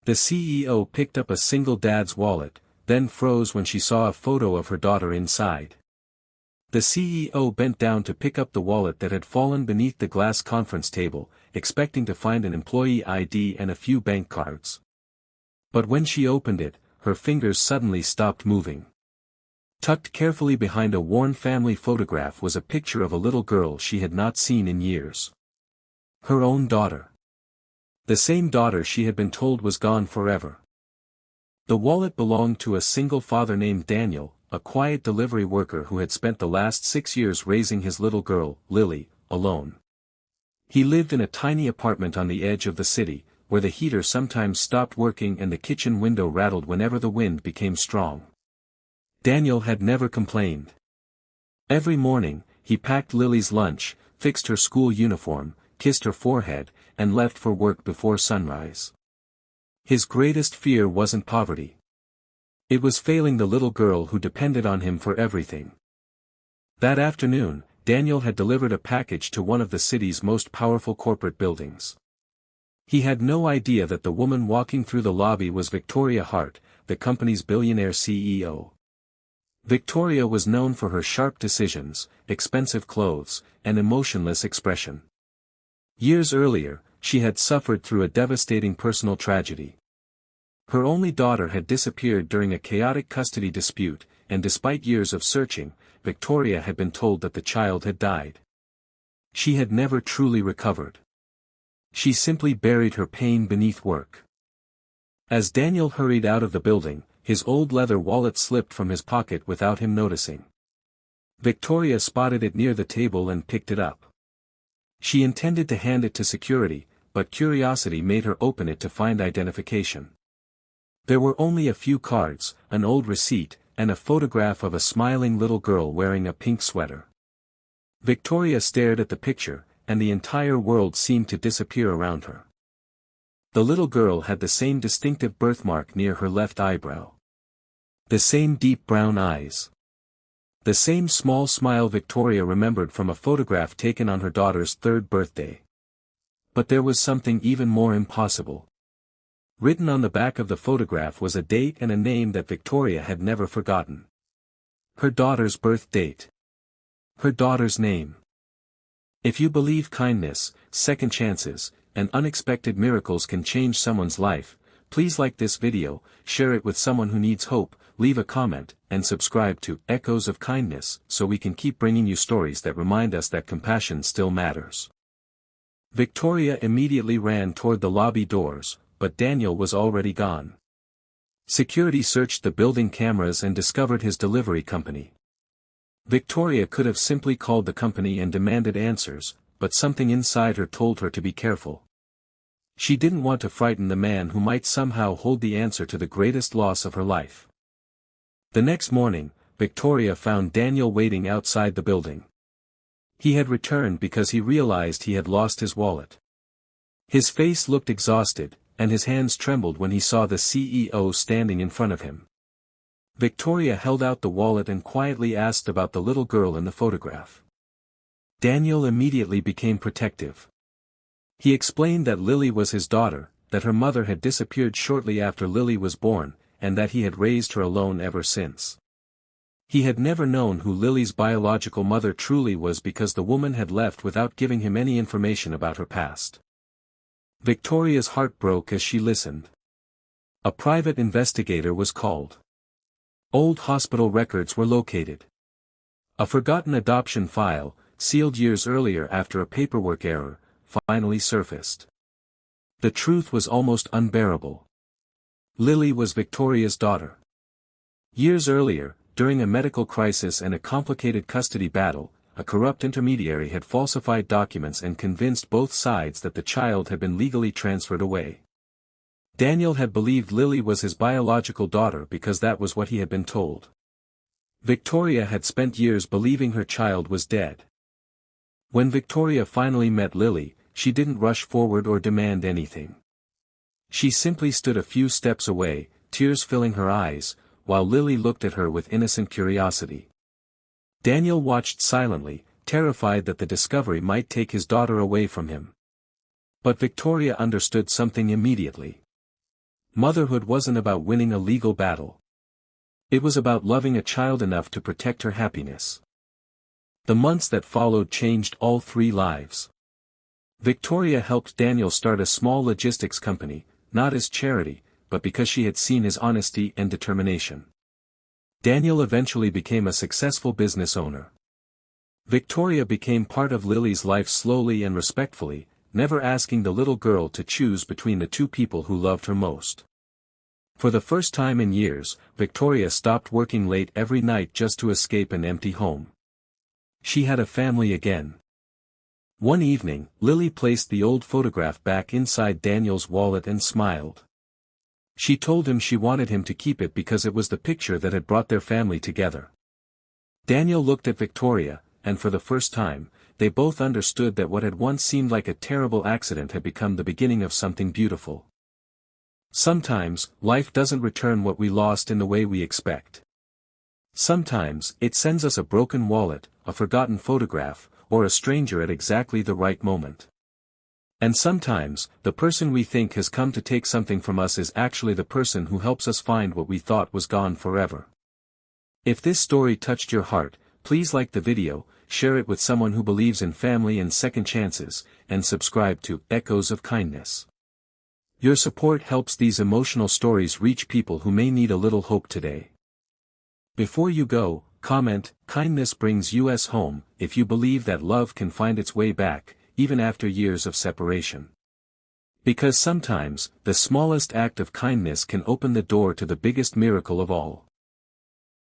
The CEO picked up a single dad's wallet, then froze when she saw a photo of her daughter inside. The CEO bent down to pick up the wallet that had fallen beneath the glass conference table, expecting to find an employee ID and a few bank cards. But when she opened it, her fingers suddenly stopped moving. Tucked carefully behind a worn family photograph was a picture of a little girl she had not seen in years. Her own daughter. The same daughter she had been told was gone forever. The wallet belonged to a single father named Daniel, a quiet delivery worker who had spent the last 6 years raising his little girl, Lily, alone. He lived in a tiny apartment on the edge of the city, where the heater sometimes stopped working and the kitchen window rattled whenever the wind became strong. Daniel had never complained. Every morning, he packed Lily's lunch, fixed her school uniform, kissed her forehead, and left for work before sunrise. His greatest fear wasn't poverty. It was failing the little girl who depended on him for everything. That afternoon, Daniel had delivered a package to one of the city's most powerful corporate buildings. He had no idea that the woman walking through the lobby was Victoria Hart, the company's billionaire CEO. Victoria was known for her sharp decisions, expensive clothes, and emotionless expression. Years earlier, she had suffered through a devastating personal tragedy. Her only daughter had disappeared during a chaotic custody dispute, and despite years of searching, Victoria had been told that the child had died. She had never truly recovered. She simply buried her pain beneath work. As Daniel hurried out of the building, his old leather wallet slipped from his pocket without him noticing. Victoria spotted it near the table and picked it up. She intended to hand it to security, but curiosity made her open it to find identification. There were only a few cards, an old receipt, and a photograph of a smiling little girl wearing a pink sweater. Victoria stared at the picture, and the entire world seemed to disappear around her. The little girl had the same distinctive birthmark near her left eyebrow. The same deep brown eyes. The same small smile Victoria remembered from a photograph taken on her daughter's 3rd birthday. But there was something even more impossible. Written on the back of the photograph was a date and a name that Victoria had never forgotten. Her daughter's birth date. Her daughter's name. If you believe kindness, second chances, and unexpected miracles can change someone's life, please like this video, share it with someone who needs hope, leave a comment, and subscribe to Echoes of Kindness so we can keep bringing you stories that remind us that compassion still matters. Victoria immediately ran toward the lobby doors, but Daniel was already gone. Security searched the building cameras and discovered his delivery company. Victoria could have simply called the company and demanded answers, but something inside her told her to be careful. She didn't want to frighten the man who might somehow hold the answer to the greatest loss of her life. The next morning, Victoria found Daniel waiting outside the building. He had returned because he realized he had lost his wallet. His face looked exhausted, and his hands trembled when he saw the CEO standing in front of him. Victoria held out the wallet and quietly asked about the little girl in the photograph. Daniel immediately became protective. He explained that Lily was his daughter, that her mother had disappeared shortly after Lily was born, and that he had raised her alone ever since. He had never known who Lily's biological mother truly was because the woman had left without giving him any information about her past. Victoria's heart broke as she listened. A private investigator was called. Old hospital records were located. A forgotten adoption file, sealed years earlier after a paperwork error, finally surfaced. The truth was almost unbearable. Lily was Victoria's daughter. Years earlier, during a medical crisis and a complicated custody battle, a corrupt intermediary had falsified documents and convinced both sides that the child had been legally transferred away. Daniel had believed Lily was his biological daughter because that was what he had been told. Victoria had spent years believing her child was dead. When Victoria finally met Lily, she didn't rush forward or demand anything. She simply stood a few steps away, tears filling her eyes, while Lily looked at her with innocent curiosity. Daniel watched silently, terrified that the discovery might take his daughter away from him. But Victoria understood something immediately. Motherhood wasn't about winning a legal battle. It was about loving a child enough to protect her happiness. The months that followed changed all three lives. Victoria helped Daniel start a small logistics company, not as charity, but because she had seen his honesty and determination. Daniel eventually became a successful business owner. Victoria became part of Lily's life slowly and respectfully, never asking the little girl to choose between the two people who loved her most. For the first time in years, Victoria stopped working late every night just to escape an empty home. She had a family again. One evening, Lily placed the old photograph back inside Daniel's wallet and smiled. She told him she wanted him to keep it because it was the picture that had brought their family together. Daniel looked at Victoria, and for the first time, they both understood that what had once seemed like a terrible accident had become the beginning of something beautiful. Sometimes, life doesn't return what we lost in the way we expect. Sometimes, it sends us a broken wallet, a forgotten photograph, or a stranger at exactly the right moment. And sometimes, the person we think has come to take something from us is actually the person who helps us find what we thought was gone forever. If this story touched your heart, please like the video, share it with someone who believes in family and second chances, and subscribe to Echoes of Kindness. Your support helps these emotional stories reach people who may need a little hope today. Before you go, comment, "Kindness brings us home," if you believe that love can find its way back, even after years of separation. Because sometimes, the smallest act of kindness can open the door to the biggest miracle of all.